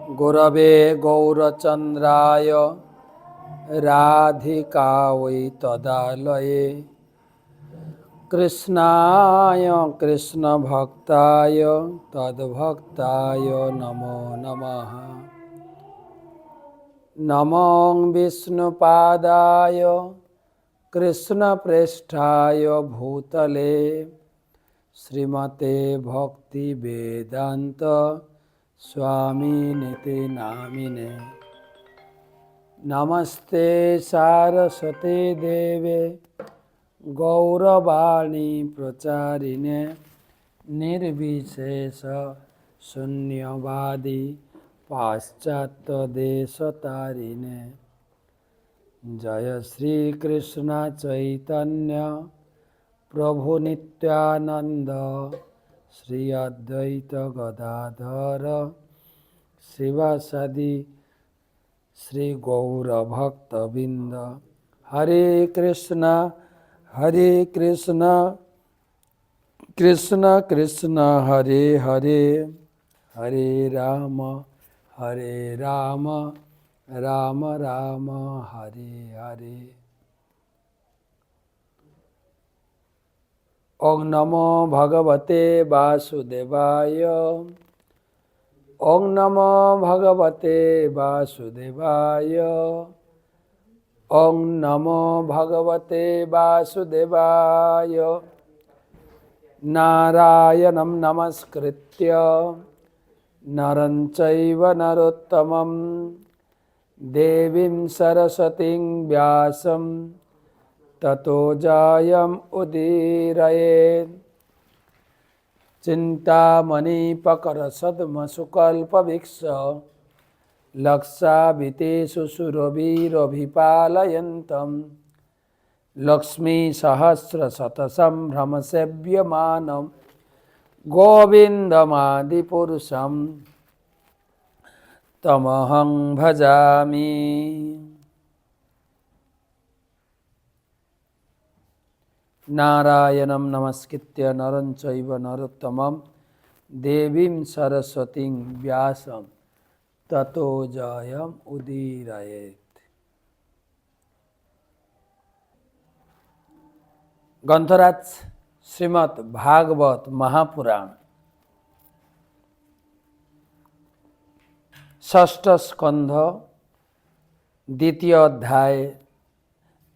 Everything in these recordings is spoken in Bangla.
गुरवे गौरचन्द्राय राधिकायै तदालये कृष्णाय कृष्णभक्ताय तद्भक्ताय नमो नमः। नमो विष्णुपादाय कृष्णप्रेष्ठाय भूतले श्रीमते भक्तिवेदान्त स्वामिनिति नामिने। नमस्ते सारस्वते देवे गौरवाणी प्रचारिणे निर्विशेष शून्यवादी पाश्चात्य देशतारिणे। जय श्री कृष्ण चैतन्य प्रभु नित्यानंद श्री अद्वैत गदाधर शिवासादि श्री गौर भक्तबिंद। हरे कृष्ण कृष्ण कृष्ण हरे हरे, हरे राम राम राम हरे हरे। ओं नमो भगवते वासुदेवाय, ओं नमो भगवते वासुदेवाय, ओं नमो भगवते वासुदेवाय। नारायणं नमस्कृत्य नरं चैव नरोत्तमं देवीं सरस्वतीं व्यासं ततो जयम् उदीरयेत्। चिन्तामणिपकरसद्मसुकल्पवृक्ष लक्षाभितेषु सुरभिरभिपालयन्तं लक्ष्मीसहस्रशतसम्भ्रमसेव्यमानं गोविन्दमादिपुरुषं तमहं भजामि। नारायणं नमस्कृत्य नरं चैव नरोत्तमं देवीं सरस्वतीं व्यासं ततो जयम् उदीरयेत्। ग्रंथराज श्रीमद् भागवत महापुराण षष्ठ स्कंध द्वितीय अध्याय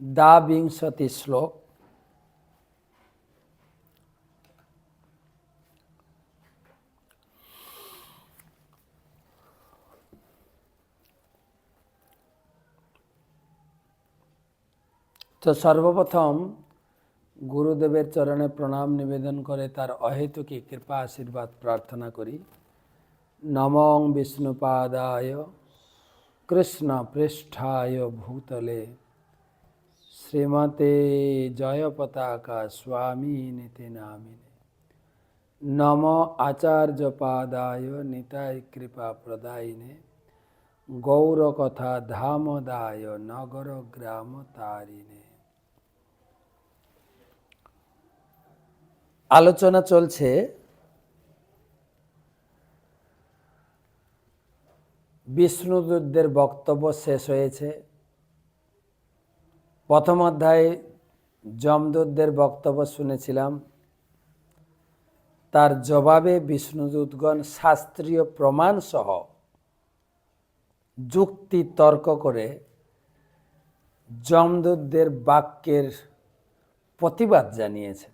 द्वाविंशति श्लोक। तो सर्वप्रथम गुरुदेवेर चरणे प्रणाम निवेदन करे तार अहेतुकी कृपा आशीर्वाद प्रार्थना करी। नमो विष्णुपादाय कृष्ण पृष्ठाय भूतले श्रीमते जयपताका स्वामिनिति नामिने। नमो आचार्यपादाय निताय कृपा प्रदायिने गौरकथा धामदाय नगर ग्राम तारिणे। आलोचना चलছে বিষ্ণুদূতদের বক্তব্য শেষ হয়েছে। প্রথম অধ্যায়ে যমদূতদের বক্তব্য শুনেছিলাম, তার জবাবে বিষ্ণুদূতগণ শাস্ত্রীয় প্রমাণ সহ যুক্তি তর্ক করে যমদূতদের বাক্যের প্রতিবাদ জানিয়েছে।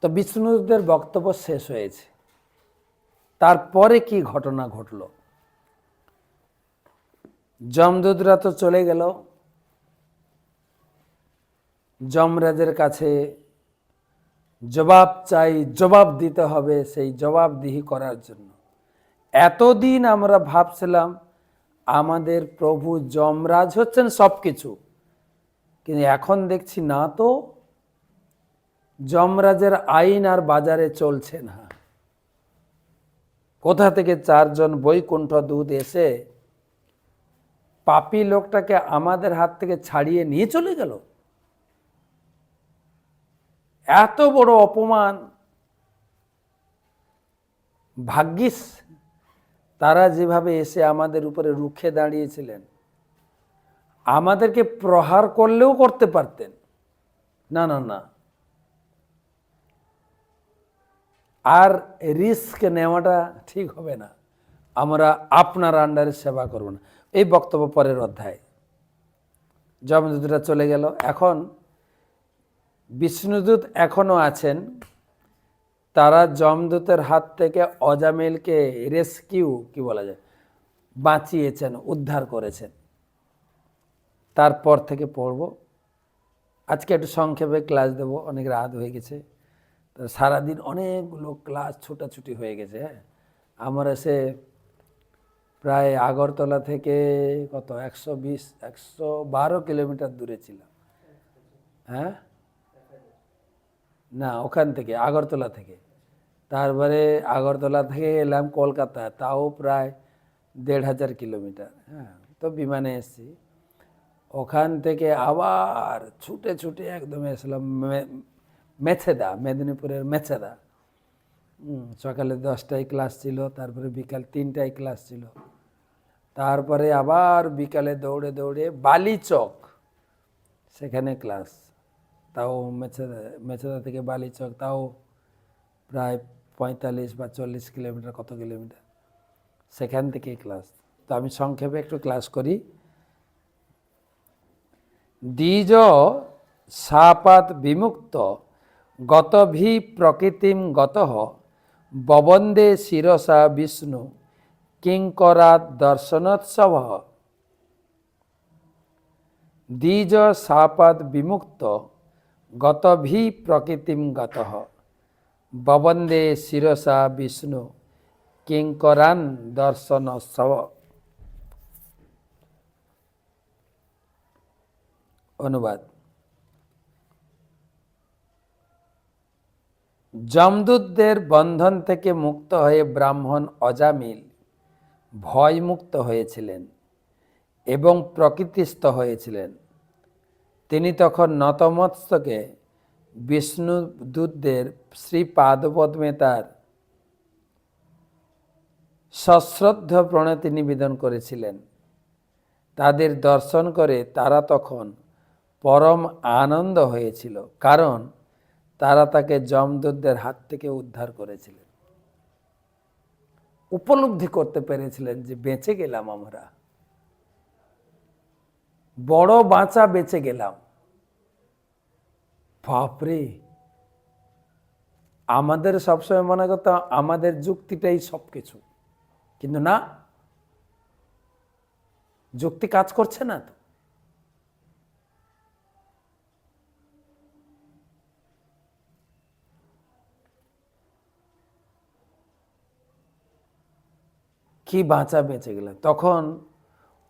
তো বিষ্ণুদূতদের বক্তব্য শেষ হয়েছে, তারপরে কি ঘটনা ঘটল? যমদূতরা তো চলে গেল, যমরাজের কাছে জবাব চাই, জবাব দিতে হবে, সেই জবাবদিহি করার জন্য। এতদিন আমরা ভাবছিলাম আমাদের প্রভু যমরাজ হচ্ছেন সব কিছু, কিন্তু এখন দেখছি না, তো যমরাজের আইন আর বাজারে চলছে না। কোথা থেকে চারজন বৈকুণ্ঠ দূত এসে পাপী লোকটাকে আমাদের হাত থেকে ছাড়িয়ে নিয়ে চলে গেল। এত বড় অপমান ভাগ্যিস তারা যেভাবে এসে আমাদের উপরে রুখে দাঁড়িয়েছিলেন, আমাদেরকে প্রহার করলেও করতে পারতেন। না না না, আর রিস্ক নেওয়াটা ঠিক হবে না, আমরা আপনার আন্ডারে সেবা করব না। এই বক্তব্য পরের অধ্যায়। যমদূতরা চলে গেল। এখন বিষ্ণুদূত এখনো আছেন, তারা যমদূতের হাত থেকে অজামিলকে রেস্কিউ কি বলা যায়, বাঁচিয়েছেন, উদ্ধার করেছেন। তারপর থেকে পড়ব। আজকে একটু সংক্ষেপে ক্লাস দেব, অনেক রাত হয়ে গেছে। সারাদিন অনেকগুলো ক্লাস ছোটাছুটি হয়ে গেছে। হ্যাঁ, আমার এসে প্রায় আগরতলা থেকে কত 112 কিলোমিটার দূরে ছিলাম। হ্যাঁ, না ওখান থেকে আগরতলা থেকে, তারপরে আগরতলা থেকে এলাম কলকাতা, তাও প্রায় 1500 কিলোমিটার। হ্যাঁ, তো বিমানে এসেছি। ওখান থেকে আবার ছুটে ছুটে একদম এসলাম মেছেদা, মেদিনীপুরের মেছেদা। সকালে 10টায় ক্লাস ছিল, তারপরে বিকাল 3টায় ক্লাস ছিল, তারপরে আবার বিকালে দৌড়ে দৌড়ে বালিচক, সেখানে ক্লাস। তাও মেছেদা থেকে বালিচক, তাও প্রায় 45 বা 40 কিলোমিটার, কত কিলোমিটার, সেখান থেকে ক্লাস। তো আমি সংক্ষেপে একটু ক্লাস করি। দ্বিজ সাপাত বিমুক্ত গতভি প্রকৃতিম গতঃ ববন্দে শিরসা বিষ্ণু কিঙ্করাত দর্শনোৎসব। দ্বিজ সাপাত বিমুক্ত গতভি প্রকৃতিম গতঃ ববন্দে শিরসা বিষ্ণু কিঙ্করান দর্শনোৎসব। অনুবাদ। যমদূতদের বন্ধন থেকে মুক্ত হয়ে ব্রাহ্মণ অজামিল ভয়মুক্ত হয়েছিলেন এবং প্রকৃতিস্থ হয়েছিলেন। তিনি তখন নতমস্তকে বিষ্ণুদূতদের শ্রীপাদপদ্মে তার সশ্রদ্ধ প্রণতি নিবেদন করেছিলেন। তাদের দর্শন করে তারা তখন পরম আনন্দ হয়েছিল, কারণ তারা তাকে যমদূতদের হাত থেকে উদ্ধার করেছিলেন। উপলব্ধি করতে পেরেছিলেন যে বেঁচে গেলাম, আমরা বড় বাঁচা বেঁচে গেলাম। বাপরে, আমাদের সবসময় মনে করতাম আমাদের যুক্তিটাই সবকিছু, কিন্তু না, যুক্তি কাজ করছে না তো। কি বাঁচা বেঁচে গেলেন। তখন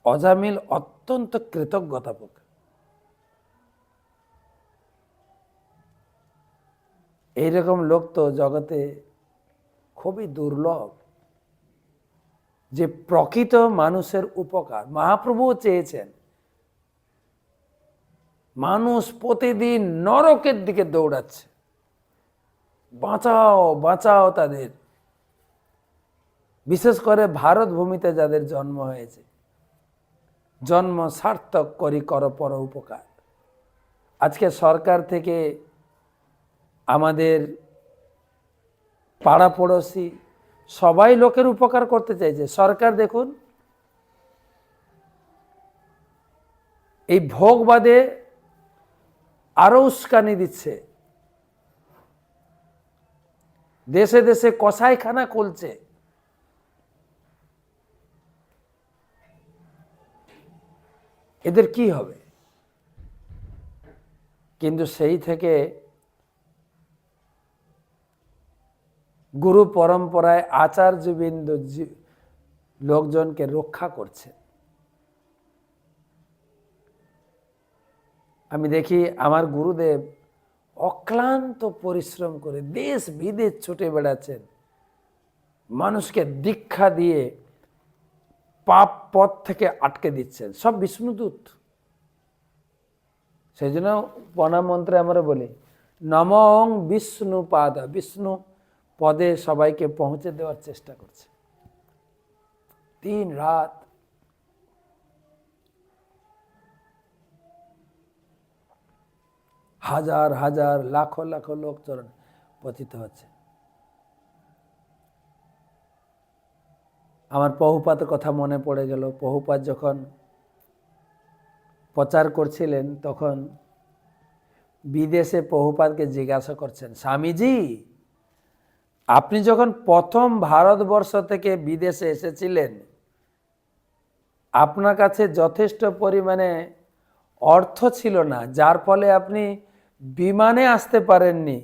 অজামিল অত্যন্ত কৃতজ্ঞতা প্রকাশ। এইরকম লোক তো জগতে খুবই দুর্লভ, যে প্রকৃত মানুষের উপকার। মহাপ্রভুও চেয়েছেন, মানুষ প্রতিদিন নরকের দিকে দৌড়াচ্ছে, বাঁচাও বাঁচাও তাদের, বিশেষ করে ভারত ভূমিতে যাদের জন্ম হয়েছে, জন্ম সার্থক করি কর পর উপকার। আজকে সরকার থেকে আমাদের পাড়া পড়োশি সবাই লোকের উপকার করতে চাইছে। সরকার দেখুন, এই ভোগবাদে আরো উস্কানি দিচ্ছে, দেশে দেশে কসাইখানা খুলছে। এদের কি হবে? কিন্তু সেই থেকে গুরু পরম্পরায় আচার্যবৃন্দ লোকজনকে রক্ষা করছে। আমি দেখি আমার গুরুদেব অক্লান্ত পরিশ্রম করে দেশ বিদেশ ছুটে বেড়াচ্ছেন, মানুষকে দীক্ষা দিয়ে পাপ পথ থেকে আটকে দিচ্ছেন, সব বিষ্ণুদূত। সেই জন্য প্রণাম মন্ত্রে আমরা বলি নমঃ বিষ্ণু পাদ, বিষ্ণু পদে সবাইকে পৌঁছে দেওয়ার চেষ্টা করছে। দিন রাত হাজার হাজার লাখো লাখো লোক চরণ পতিত হচ্ছে। আমার প্রভুপাদের কথা মনে পড়ে গেল। প্রভুপাদ যখন প্রচার করছিলেন তখন বিদেশে প্রভুপাদকে জিজ্ঞাসা করছেন, স্বামীজি আপনি যখন প্রথম ভারতবর্ষ থেকে বিদেশে এসেছিলেন আপনার কাছে যথেষ্ট পরিমাণে অর্থ ছিল না, যার ফলে আপনি বিমানে আসতে পারেননি।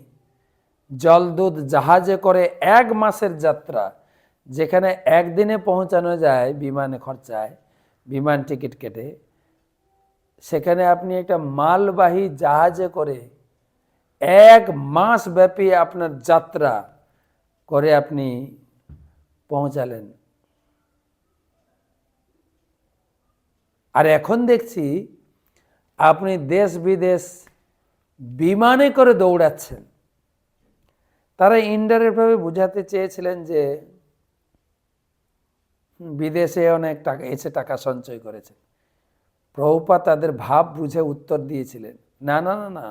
জলদূত জাহাজে করে 1 মাসের যাত্রা, যেখানে একদিনে পৌঁছানো যায় বিমানে খরচায়, বিমান টিকিট কেটে, সেখানে আপনি একটা মালবাহী জাহাজে করে 1 মাস ব্যাপী আপনার যাত্রা করে আপনি পৌঁছালেন। আর এখন দেখছি আপনি দেশ বিদেশ বিমানে করে দৌড়াচ্ছেন। তারা ইনডাইরেক্টভাবে বোঝাতে চেয়েছিলেন যে বিদেশে অনেক টাকা এসে টাকা সঞ্চয় করেছে। প্রভুপাদ তাদের ভাব বুঝে উত্তর দিয়েছিলেন, না না না না,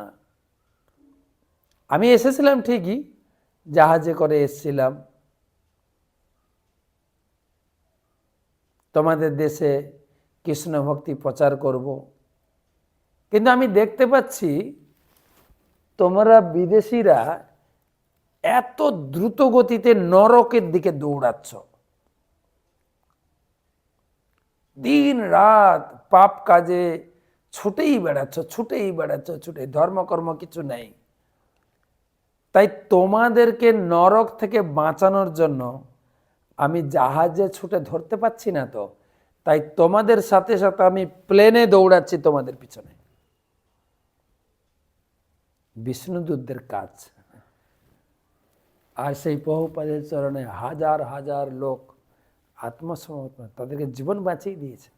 আমি এসেছিলাম ঠিকই, জাহাজে করে এসেছিলাম, তোমাদের দেশে কৃষ্ণ ভক্তি প্রচার করব, কিন্তু আমি দেখতে পাচ্ছি তোমরা বিদেশিরা এত দ্রুত গতিতে নরকের দিকে দৌড়াচ্ছ। দিন রাত পাপ কাজে ছুটেই বেড়াচ্ছ, ধর্মকর্ম কিছু নেই। তাই তোমাদেরকে নরক থেকে বাঁচানোর জন্য আমি জাহাজে ছুটে ধরতে পারছি না, তো তাই তোমাদের সাথে সাথে আমি প্লেনে দৌড়াচ্ছি তোমাদের পিছনে। বিষ্ণুদূতদের কাজ। আর সেই প্রভুপাদের চরণে হাজার হাজার লোক আত্মসমর্পণ, তাদেরকে জীবন বাঁচিয়ে দিয়েছে।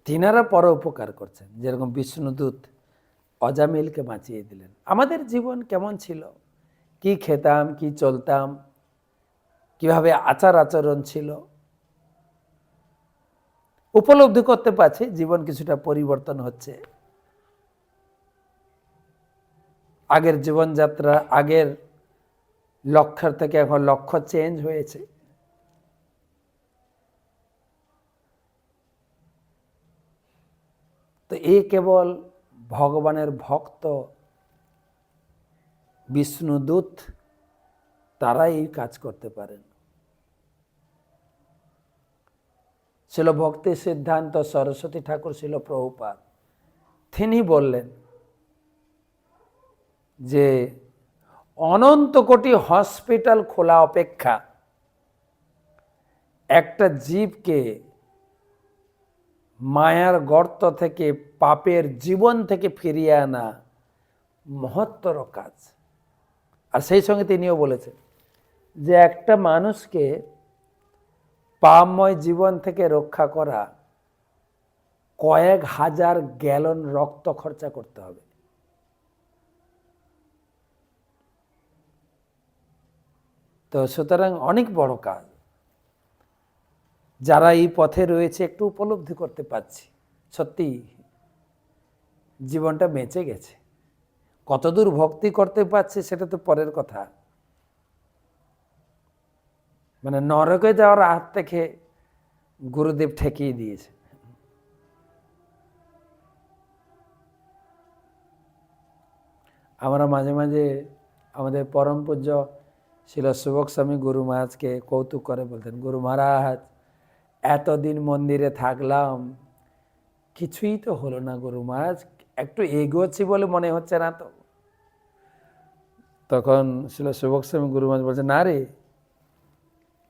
তিনারা পরোপকার করছেন, যেরকম বিষ্ণুদূত অজামিলকে বাঁচিয়ে দিলেন। আমাদের জীবন কেমন ছিল, কি খেতাম, কি চলতাম, কিভাবে আচার আচরণ ছিল, উপলব্ধি করতে পারছি জীবন কিছুটা পরিবর্তন হচ্ছে। আগের জীবনযাত্রা, আগের লক্ষ্যের থেকে এখন লক্ষ্য চেঞ্জ হয়েছে। তো এ কেবল ভগবানের ভক্ত বিষ্ণুদূত তারাই এই কাজ করতে পারেন। ছিল ভক্তি সিদ্ধান্ত সরস্বতী ঠাকুর, ছিল প্রভুপাদ, তিনি বললেন যে অনন্ত কোটি হসপিটাল খোলা অপেক্ষা একটা জীবকে মায়ার গর্ত থেকে, পাপের জীবন থেকে ফিরিয়ে আনা মহত্তর কাজ। আর সেই সঙ্গে তিনিও বলেছেন যে একটা মানুষকে পাপময় জীবন থেকে রক্ষা করা কয়েক হাজার গ্যালন রক্ত খরচা করতে হবে। তো সুতরাং অনেক বড় কাজ। যারা এই পথে রয়েছে একটু উপলব্ধি করতে পারছি, সত্যি জীবনটা বেঁচে গেছে। কতদূর ভক্তি করতে পারছি সেটা তো পরের কথা। মানে নরকে যাওয়ার হাত থেকে গুরুদেব ঠেকিয়ে দিয়েছে। আমরা মাঝে মাঝে আমাদের পরম পূজ্য শিল সুবক স্বামী গুরু মহারাজকে কৌতুক করে বলতেন, গুরু মহারাজ এতদিন মন্দিরে থাকলাম, কিছুই তো হলো না গুরু মহারাজ, একটু এগোচ্ছি বলে মনে হচ্ছে না তো? তখন শিল সুবক স্বামী গুরু মহারাজ বলছে, না রে,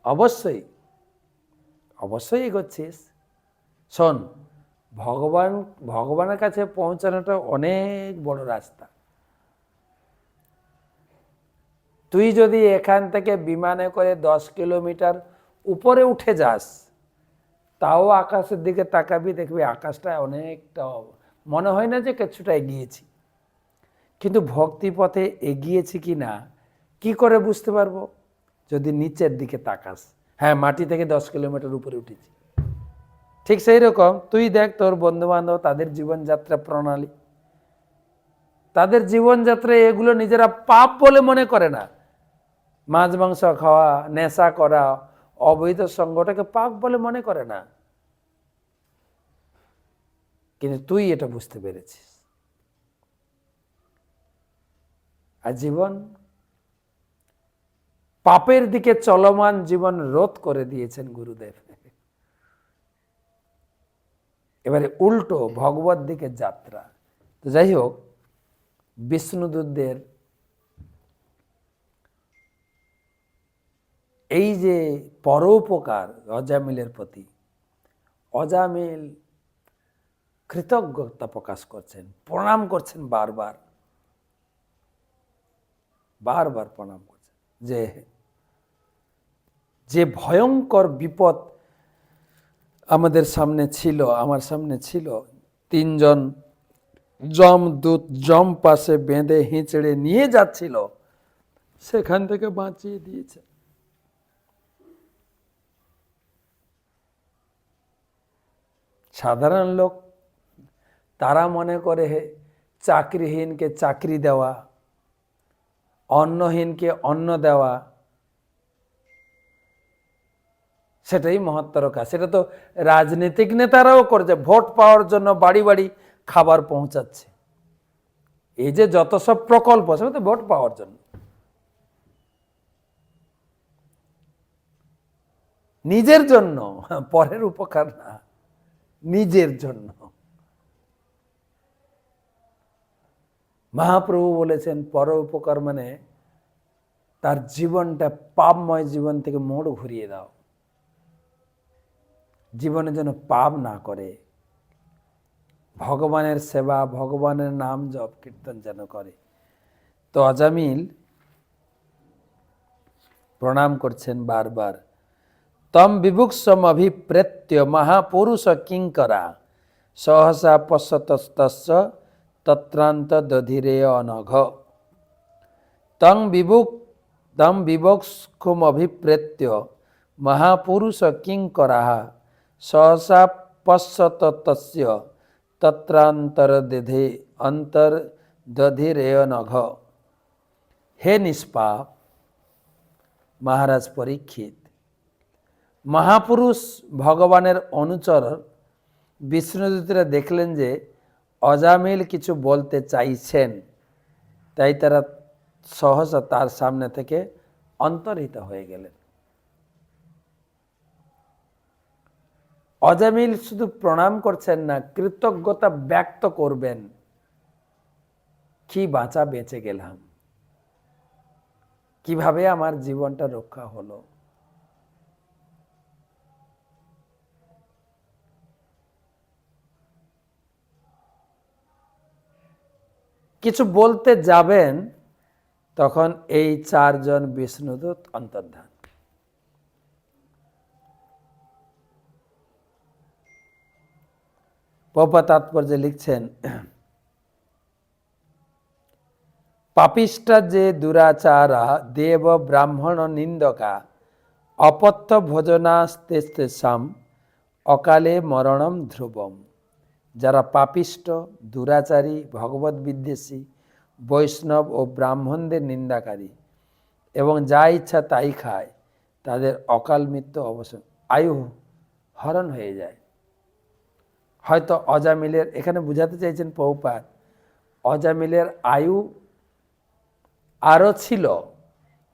অবশ্যই অবশ্যই এগোচ্ছিস। শোন, ভগবানের কাছে পৌঁছানোটা অনেক বড় রাস্তা। তুই যদি এখান থেকে বিমানে করে 10 কিলোমিটার উপরে উঠে যাস, তাও আকাশের দিকে তাকাবি, দেখবি আকাশটা অনেকটা মনে হয় না যে কিছুটা এগিয়েছি। কিন্তু ভক্তি পথে এগিয়েছি কি না কি করে বুঝতে পারবো? যদি নিচের দিকে তাকাস, হ্যাঁ মাটি থেকে 10 কিলোমিটার উপরে উঠেছি। ঠিক সেই রকম তুই দেখ তোর বন্ধু বান্ধব, তাদের জীবনযাত্রা প্রণালী, তাদের জীবনযাত্রায় এগুলো নিজেরা পাপ বলে মনে করে না। মাছ মাংস খাওয়া, নেশা করা, অবৈধ সঙ্গটাকে পাপ বলে মনে করে না, কিন্তু তুই এটা বুঝতে পেরেছিস। আর জীবন পাপের দিকে চলমান জীবন রোধ করে দিয়েছেন গুরুদেব। এবারে উল্টো ভগবত দিকে যাত্রা। তো যাই হোক, বিষ্ণুদূতদের এই যে পরোপকার অজামিলের প্রতি, অজামিল কৃতজ্ঞতা প্রকাশ করছেন, প্রণাম করছেন, বারবার বারবার প্রণাম করছেন যে যে ভয়ঙ্কর বিপদ আমাদের সামনে ছিল, আমার সামনে ছিল, 3 জন যমদূত যম পাশে বেঁধে হিঁচড়ে নিয়ে যাচ্ছিল, সেখান থেকে বাঁচিয়ে দিয়েছে। সাধারণ লোক তারা মনে করে চাকরিহীনকে চাকরি দেওয়া, অন্নহীনকে অন্ন দেওয়া, সেটাই মহত্তর কাজ। সেটা তো রাজনৈতিক নেতারাও করছে, ভোট পাওয়ার জন্য বাড়ি বাড়ি খাবার পৌঁছাচ্ছে। এই যে যত সব প্রকল্প, সেটা তো ভোট পাওয়ার জন্য, নিজের জন্য, পরের উপকার না, নিজের জন্য। মহাপ্রভু বলেছেন পর উপকার মানে তার জীবনটা পাপময় জীবন থেকে মোড় ঘুরিয়ে দাও, জীবনে যেন পাপ না করে, ভগবানের সেবা, ভগবানের নাম জপ কীর্তন যেন করে। তো অজামিল প্রণাম করছেন বারবার। তম বিভুক্ষম অভিপ্রেত্য মহাপুরুষ কিঙ্করা সহসা পশ্যতস্তস্য তত্রান্ত দধিরে অনঘ। তম বিভুক্ষম অভিপ্রেত্য মহাপুরুষ কিঙ্করা সহসা পশ্যতস্য তত্রান্তর দধিরে অনঘ। হে নিষ্পাপ মহারাজ পরীক্ষিত, মহাপুরুষ ভগবানের অনুচর বিষ্ণুদূতরা দেখলেন যে অজামিল কিছু বলতে চাইছেন, তাই তারা সহসা তার সামনে থেকে অন্তর্হিত হয়ে গেলেন। অজামিল শুধু প্রণাম করছেন না, কৃতজ্ঞতা ব্যক্ত করবেন, কি বাঁচা বেঁচে গেলাম, কিভাবে আমার জীবনটা রক্ষা হলো। কিছু বলতে যাবেন, তখন এই 4 জন বিষ্ণুদূত অন্তর্ধান। প্রভুপাদ তাৎপর্যে লিখছেন, পাপিষ্টা যে দুরাচারা দেব ব্রাহ্মণ নিন্দকা অপত্য ভোজনাস্তেস্তেষাম অকালে মরণম ধ্রুবম। যারা পাপিষ্ট, দুরাচারী, ভগবত বিদ্বেষী, বৈষ্ণব ও ব্রাহ্মণদের নিন্দাকারী এবং যা ইচ্ছা তাই খায়, তাদের অকাল মৃত্যু অবসান, আয়ু হরণ হয়ে যায়। হয়তো অজামিলের, এখানে বুঝাতে চাইছেন প্রভুপাদ, অজামিলের আয়ু আরও ছিল,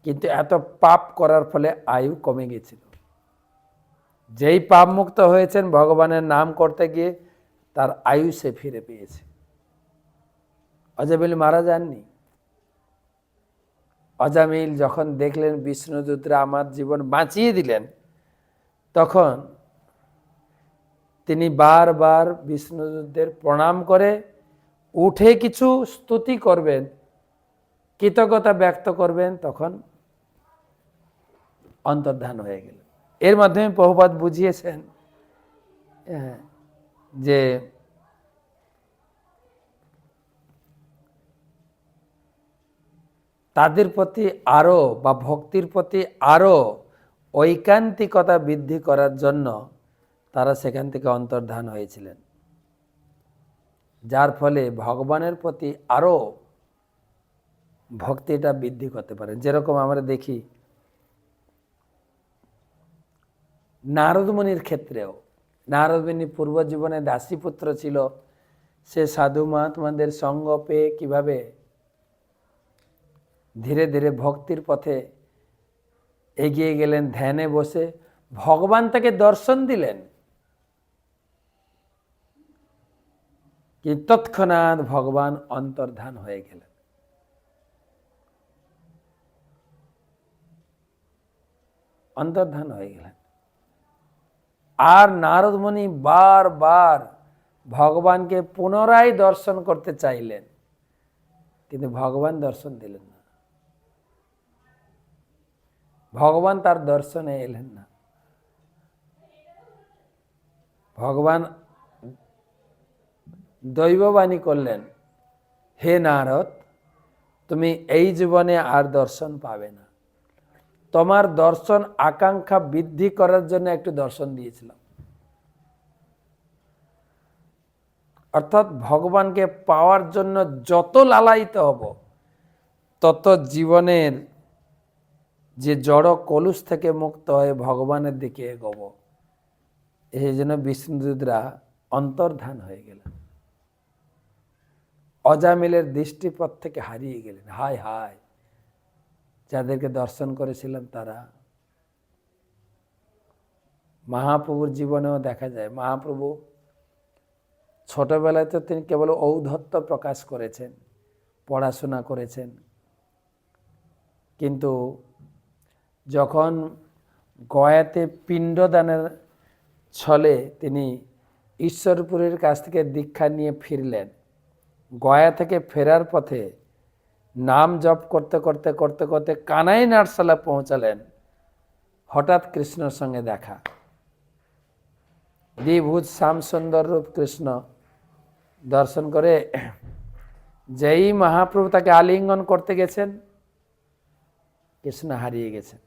কিন্তু এত পাপ করার ফলে আয়ু কমে গেছিল। যেই পাপ মুক্ত হয়েছেন ভগবানের নাম করতে গিয়ে, তার আয়ু সে ফিরে পেয়েছে। অজামিল মারা যাননি। অজামিল যখন দেখলেন বিষ্ণুদূতরা আমার জীবন বাঁচিয়ে দিলেন, তখন তিনি বারবার বিষ্ণুদূতদের প্রণাম করে উঠে কিছু স্তুতি করবেন, কৃতজ্ঞতা ব্যক্ত করবেন, তখন অন্তর্ধান হয়ে গেল। এর মাধ্যমে প্রভুপাদ বুঝিয়েছেন যে তাদের প্রতি আরও বা ভক্তির প্রতি আরও ঐকান্তিকতা বৃদ্ধি করার জন্য তারা সেখান থেকে অন্তর্ধান হয়েছিলেন, যার ফলে ভগবানের প্রতি আরও ভক্তিটা বৃদ্ধি করতে পারেন। যেরকম আমরা দেখি নারদমুনির ক্ষেত্রেও, নারদমুনি পূর্বজীবনে দাসীপুত্র ছিল, সে সাধু মহাত্মাদের সঙ্গ পেয়ে কীভাবে ধীরে ধীরে ভক্তির পথে এগিয়ে গেলেন, ধ্যানে বসে ভগবান তাকে দর্শন দিলেন, কি তৎক্ষণাৎ ভগবান অন্তর্ধান হয়ে গেলেন। অন্তর্ধান হয়ে গেলেন। আর নারদমুনি বারবার ভগবানকে পুনরায় দর্শন করতে চাইলেন, কিন্তু ভগবান দর্শন দিলেন না, ভগবান তার দর্শনে এলেন না। ভগবান দৈববাণী করলেন, হে নারদ, তুমি এই জীবনে আর দর্শন পাবে না, তোমার দর্শন আকাঙ্ক্ষা বৃদ্ধি করার জন্য একটু দর্শন দিয়েছিলাম। অর্থাৎ ভগবানকে পাওয়ার জন্য যত লালায়িত হব, তত জীবনের যে জড় কলুষ থেকে মুক্ত হয়ে ভগবানের দিকে এগোবো। এই জন্য বিষ্ণুদূতরা অন্তর্ধান হয়ে গেলেন, অজামিলের দৃষ্টিপথ থেকে হারিয়ে গেলেন। হায় হায়, যাদেরকে দর্শন করেছিলাম তারা। মহাপ্রভুর জীবনেও দেখা যায়, মহাপ্রভু ছোটবেলায় তো তিনি কেবল ঔদ্ধত্য প্রকাশ করেছেন, পড়াশোনা করেছেন, কিন্তু যখন গয়াতে পিণ্ডদানের ছলে তিনি ঈশ্বরপুরীর কাছ থেকে দীক্ষা নিয়ে ফিরলেন, গয়া থেকে ফেরার পথে নাম জপ করতে করতে করতে করতে কানাই নাটশালা পৌঁছালেন। হঠাৎ কৃষ্ণর সঙ্গে দেখা, দ্বিভুজ শ্যাম সুন্দর রূপ কৃষ্ণ দর্শন করে যেই মহাপ্রভু তাকে আলিঙ্গন করতে গেছেন, কৃষ্ণ হারিয়ে গেছেন।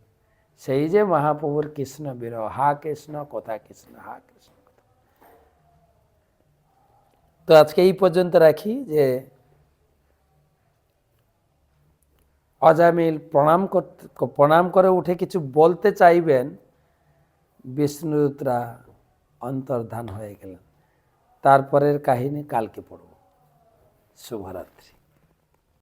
সেই যে মহাপ্রভুর কৃষ্ণ বিরহ, হা কৃষ্ণ কোথা কৃষ্ণ, হা কৃষ্ণ কোথা। তো আজকে এই পর্যন্ত রাখি যে অজামিল প্রণাম করে উঠে কিছু বলতে চাইবেন, বিষ্ণুদূতরা অন্তর্ধান হয়ে গেলেন। তারপরের কাহিনী কালকে পড়ব। শুভরাত্রি।